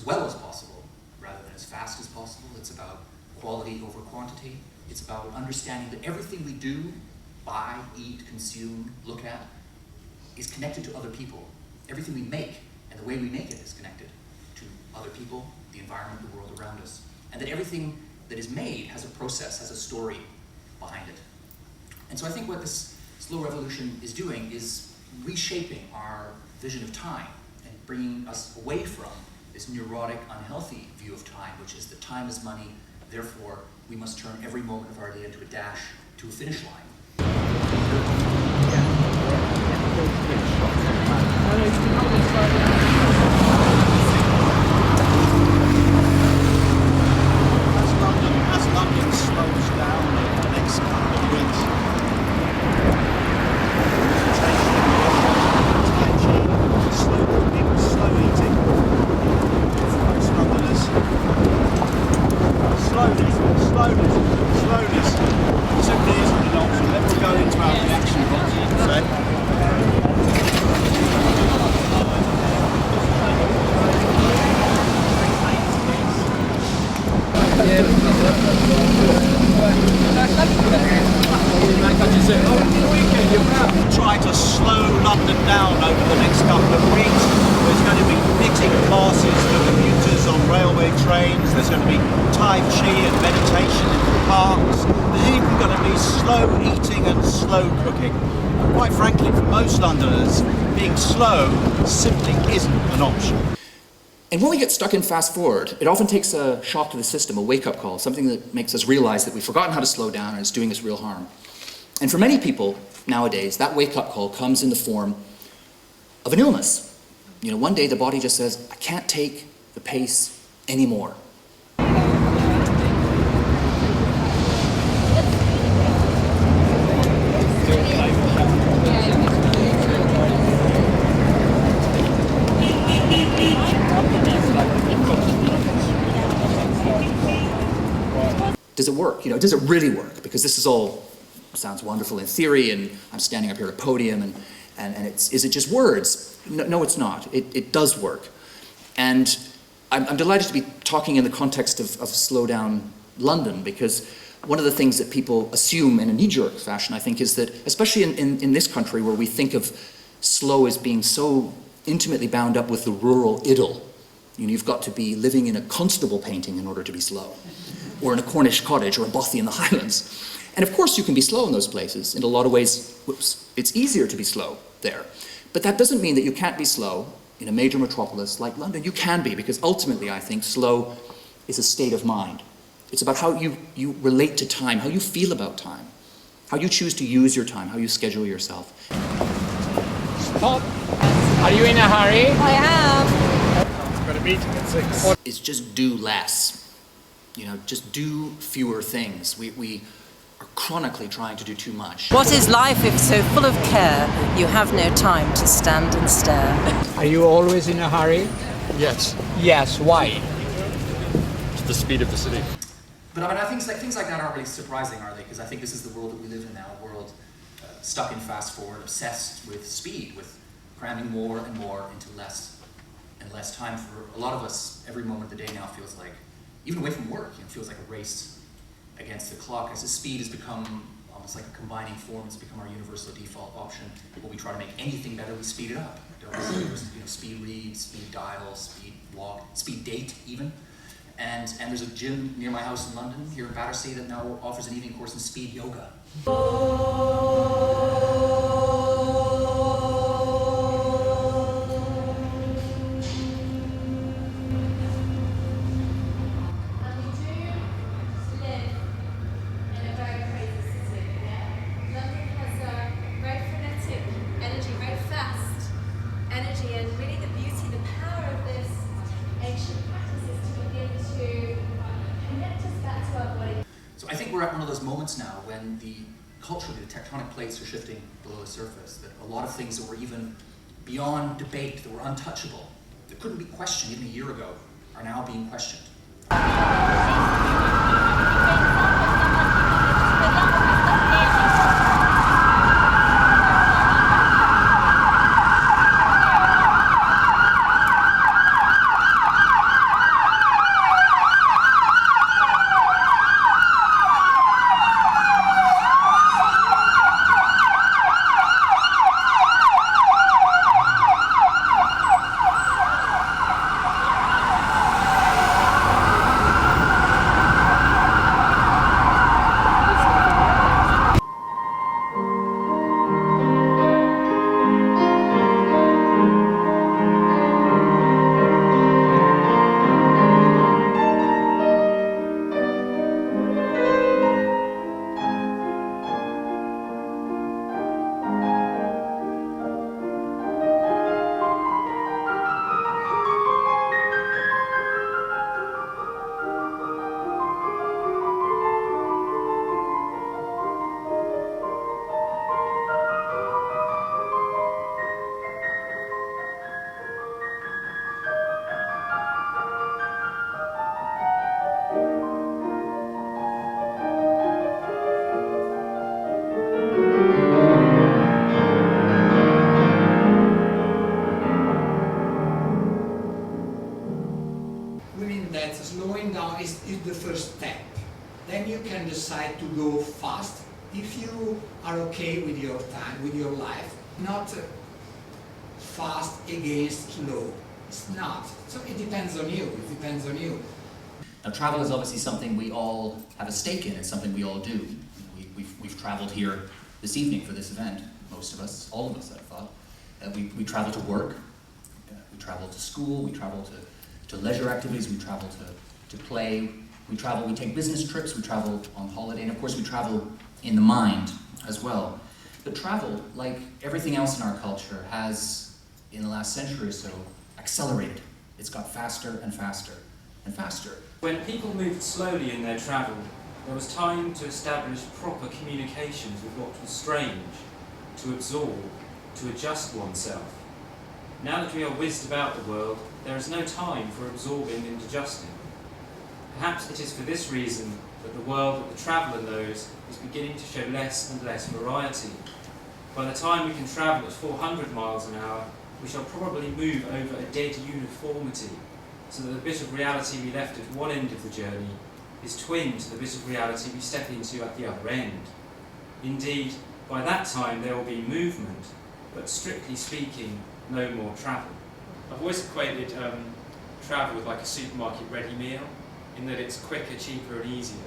well as possible, rather than as fast as possible. It's about quality over quantity. It's about understanding that everything we do, buy, eat, consume, look at, is connected to other people. Everything we make and the way we make it is connected to other people, the environment, the world around us. And that everything that is made has a process, has a story behind it. And so I think what this slow revolution is doing is reshaping our vision of time and bringing us away from this neurotic, unhealthy view of time, which is that time is money, therefore we must turn every moment of our day into a dash to a finish line. As London slows down in the next couple of weeks, slow eating for most Londoners. Slowness simply isn't an option. Then we'll go into our reaction box. Try to slow London down over the next couple of weeks. There's going to be knitting classes for commuters on railway trains. There's going to be Tai Chi and meditation in the parks. There's even going to be slow eating and slow cooking. And quite frankly, for most Londoners, being slow simply isn't an option. And when we get stuck in fast forward, it often takes a shock to the system, a wake-up call, something that makes us realize that we've forgotten how to slow down and it's doing us real harm. And for many people nowadays, that wake-up call comes in the form of an illness. You know, one day the body just says, I can't take the pace anymore. Does it work? You know, does it really work? Because this is all sounds wonderful in theory, and I'm standing up here at a podium, and is it just words? No, it's not. It does work. And I'm delighted to be talking in the context of slow down London, because one of the things that people assume in a knee-jerk fashion, I think, is that, especially in this country where we think of slow as being so intimately bound up with the rural idyll. You know, you've got to be living in a Constable painting in order to be slow, or in a Cornish cottage, or a bothy in the Highlands. And of course you can be slow in those places. In a lot of ways, it's easier to be slow there. But that doesn't mean that you can't be slow in a major metropolis like London. You can be, because ultimately I think slow is a state of mind. It's about how you relate to time, how you feel about time, how you choose to use your time, how you schedule yourself. Stop. Are you in a hurry? I am. I've got a meeting at 6. It's just do less. You know, just do fewer things. We are chronically trying to do too much. What is life if so full of care you have no time to stand and stare? Are you always in a hurry? Yes, Yes, why? to the speed of the city. But I mean, I think things like that aren't really surprising, are they? Because I think this is the world that we live in now, a world stuck in fast forward, obsessed with speed, with cramming more and more into less and less time. For a lot of us, every moment of the day now feels like, even away from work, it feels like a race against the clock, as the speed has become almost like a combining form. It's become our universal default option. When we try to make anything better, we speed it up. Don't we? You know, speed read, speed dial, speed walk, speed date even. And there's a gym near my house in London, here in Battersea, that now offers an evening course in speed yoga. So I think we're at one of those moments now when culturally the tectonic plates are shifting below the surface, that a lot of things that were even beyond debate, that were untouchable, that couldn't be questioned even a year ago, are now being questioned. that slowing down is the first step. Then you can decide to go fast if you are okay with your time, with your life, not fast against slow. It's not. So it depends on you. It depends on you. Now, travel is obviously something we all have a stake in. It's something we all do. We've traveled here this evening for this event. Most of us, all of us, I thought. We travel to work. We travel to school. We travel to leisure activities. We travel to play. We take business trips. We travel on holiday. And of course, we travel in the mind as well. But travel, like everything else in our culture, has, in the last century or so, accelerated. It's got faster and faster and faster. When people moved slowly in their travel, there was time to establish proper communications with what was strange, to absorb, to adjust oneself. Now that we are whizzed about the world, there is no time for absorbing and adjusting. Perhaps it is for this reason that the world that the traveller knows is beginning to show less and less variety. By the time we can travel at 400 miles an hour, we shall probably move over a dead uniformity, so that the bit of reality we left at one end of the journey is twin to the bit of reality we step into at the other end. Indeed, by that time there will be movement, but strictly speaking, no more travel. I've always equated travel with like a supermarket ready meal, in that it's quicker, cheaper and easier,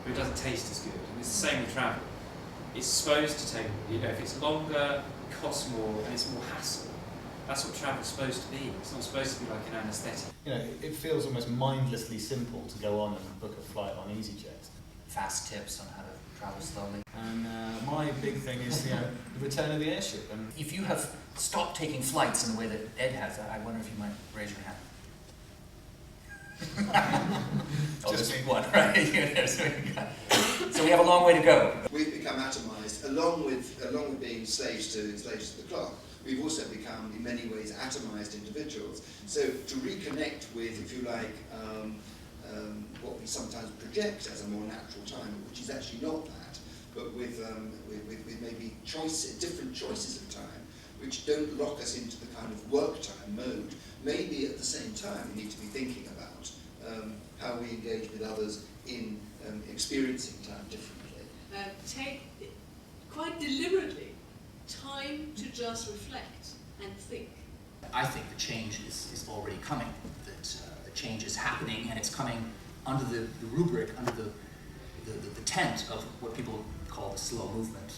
but it doesn't taste as good. And it's the same with travel. It's supposed to take, if it's longer, it costs more, and it's more hassle. That's what travel's supposed to be. It's not supposed to be like an anaesthetic. It feels almost mindlessly simple to go on and book a flight on EasyJet. Fast tips on how to travel slowly. And my big thing is the return of the airship. And If you have stopped taking flights in the way that Ed has, I wonder if you might raise your hand. Just one, right? So we have a long way to go. We've become atomised, along with being slaves to the clock. We've also become, in many ways, atomised individuals. So to reconnect with, if you like, what we sometimes project as a more natural time, which is actually not that, but with maybe different choices of time, which don't lock us into the kind of work time mode. Maybe at the same time we need to be thinking about how we engage with others in experiencing time differently. Take quite deliberately time to just reflect and think. I think the change is already coming, that the change is happening, and it's coming under the rubric, under the tent of what people call the slow movement.